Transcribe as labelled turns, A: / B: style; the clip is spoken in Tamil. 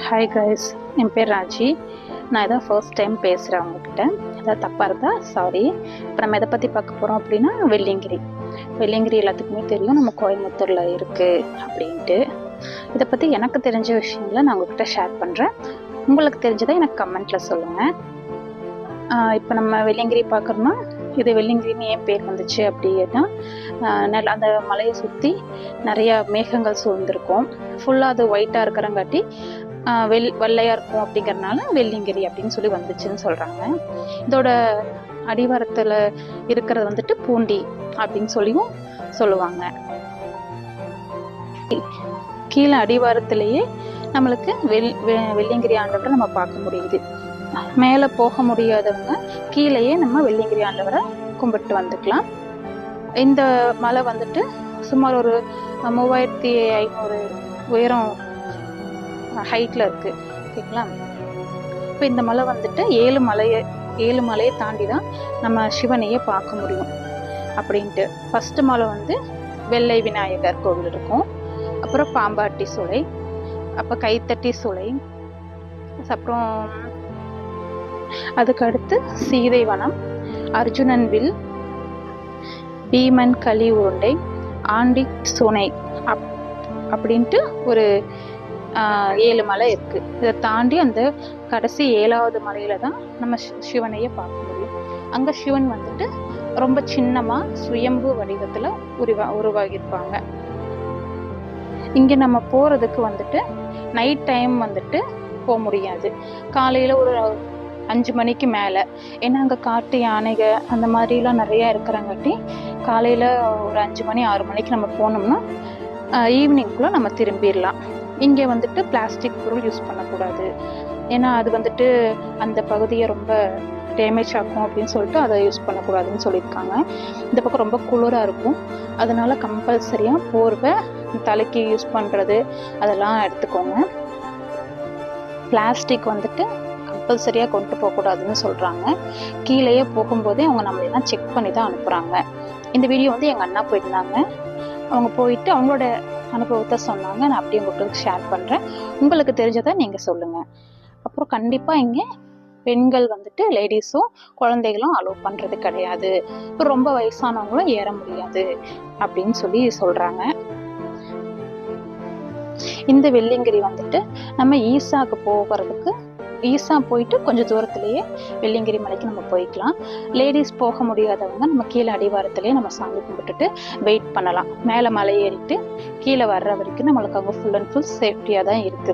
A: ஹாய் கைஸ், என் பேர் ராஜி. நான் இதான் ஃபர்ஸ்ட் டைம் பேசுகிறேன் உங்ககிட்ட. ஏதாவது தப்பாக இருந்தால் சாரி. இப்போ நம்ம எதை பற்றி பார்க்க போகிறோம் அப்படின்னா வெள்ளியங்கிரி. வெள்ளியங்கிரி எல்லாத்துக்குமே தெரியும், நம்ம கோயம்புத்தூரில் இருக்குது அப்படின்ட்டு. இதை பற்றி எனக்கு தெரிஞ்ச விஷயங்களை நான் உங்ககிட்ட ஷேர் பண்ணுறேன். உங்களுக்கு தெரிஞ்சதை எனக்கு கமெண்ட்டில் சொல்லுங்கள். இப்போ நம்ம வெள்ளியங்கிரி பார்க்குறோம்னா, இது வெள்ளியங்கிரின்னு ஏன் பேர் வந்துச்சு அப்படின்னா, அந்த மலையை சுற்றி நிறையா மேகங்கள் சூழ்ந்திருக்கும். ஃபுல்லாக அது ஒயிட்டாக இருக்கிறங்காட்டி வெள்ளையாக இருக்கும் அப்படிங்கிறதுனால வெள்ளியங்கிரி அப்படின்னு சொல்லி வந்துச்சுன்னு சொல்கிறாங்க. இதோட அடிவாரத்தில் இருக்கிறது வந்துட்டு பூண்டி அப்படின்னு சொல்லியும் சொல்லுவாங்க. கீழே அடிவாரத்திலேயே நம்மளுக்கு வெள்ளியங்கிரி ஆண்டவரை நம்ம பார்க்க முடியுது. மேலே போக முடியாதவங்க கீழேயே நம்ம வெள்ளியங்கிரி ஆண்டவரை கும்பிட்டு வந்துக்கலாம். இந்த மலை வந்துட்டு சுமார் ஒரு 3500 உயரம் ஹைட்டில் இருக்குது. ஓகேங்களா? இப்போ இந்த மலை வந்துட்டு 7 மலையை தாண்டி தான் நம்ம சிவனையே பார்க்க முடியும் அப்படின்ட்டு. ஃபஸ்ட்டு மலை வந்து வெள்ளை விநாயகர் கோவில் இருக்கும், அப்புறம் பாம்பாட்டி சோலை, அப்போ கைத்தட்டி சோலை, அப்புறம் அதுக்கடுத்து சீதை வனம், அர்ஜுனன் வில், பீமன் களி உருண்டை, ஆண்டி சோனை அப்படின்ட்டு ஒரு 7 மலை இருக்குது. இதை தாண்டி அந்த கடைசி 7வது மலையில தான் நம்ம சிவனையே பார்க்க முடியும். அங்கே சிவன் வந்துட்டு ரொம்ப சின்னமாக சுயம்பு வடிவத்தில் உருவாகியிருப்பாங்க. இங்கே நம்ம போகிறதுக்கு வந்துட்டு நைட் டைம் வந்துட்டு போக முடியாது. காலையில் ஒரு 5 மணிக்கு மேலே, ஏன்னா அங்கே காட்டு யானைகள் அந்த மாதிரிலாம் நிறையா இருக்கிறங்காட்டி காலையில் ஒரு 5 மணி 6 மணிக்கு நம்ம போனோம்னா ஈவினிங்குள்ளே நம்ம திரும்பிடலாம். இங்கே வந்துட்டு பிளாஸ்டிக் பொருள் யூஸ் பண்ணக்கூடாது, ஏன்னா அது வந்துட்டு அந்த பகுதியை ரொம்ப டேமேஜ் ஆகும் அப்படின்னு சொல்லிட்டு அதை யூஸ் பண்ணக்கூடாதுன்னு சொல்லியிருக்காங்க. இந்த பக்கம் ரொம்ப குளிராக இருக்கும், அதனால கம்பல்சரியாக போர்வை, தலைக்கு யூஸ் பண்ணுறது அதெல்லாம் எடுத்துக்கோங்க. பிளாஸ்டிக் வந்துட்டு கம்பல்சரியாக கொண்டு போகக்கூடாதுன்னு சொல்கிறாங்க. கீழேயே போகும்போதே அவங்க நம்மளெல்லாம் செக் பண்ணி தான் அனுப்புகிறாங்க. இந்த வீடியோ வந்து எங்கள் அண்ணா போயிருந்தாங்க. அவங்க போயிட்டு அவங்களோட அனுபவத்தை சொன்னாங்க. நான் அப்படியே உங்களுக்கு ஷேர் பண்ணுறேன். உங்களுக்கு தெரிஞ்சதை நீங்கள் சொல்லுங்கள். அப்புறம் கண்டிப்பாக இங்கே பெண்கள் வந்துட்டு லேடிஸும் குழந்தைகளும் அலோவ் பண்ணுறது கிடையாது. இப்போ ரொம்ப வயசானவங்களும் ஏற முடியாது அப்படின்னு சொல்லி சொல்கிறாங்க. இந்த வெள்ளியங்கிரி வந்துட்டு நம்ம ஈசாக்கு போகிறதுக்கு, ஈசா போயிட்டு கொஞ்சம் தூரத்துலேயே வெள்ளியங்கிரி மலைக்கு நம்ம போய்க்கலாம். லேடிஸ் போக முடியாதவங்க நம்ம கீழே அடிவாரத்துலேயே நம்ம சாமி கும்பிட்டுட்டு வெயிட் பண்ணலாம். மேலே மலை ஏறிட்டு கீழே வர்ற வரைக்கும் நம்மளுக்கு அங்கே ஃபுல் அண்ட் ஃபுல் சேஃப்டியாக தான் இருக்குது.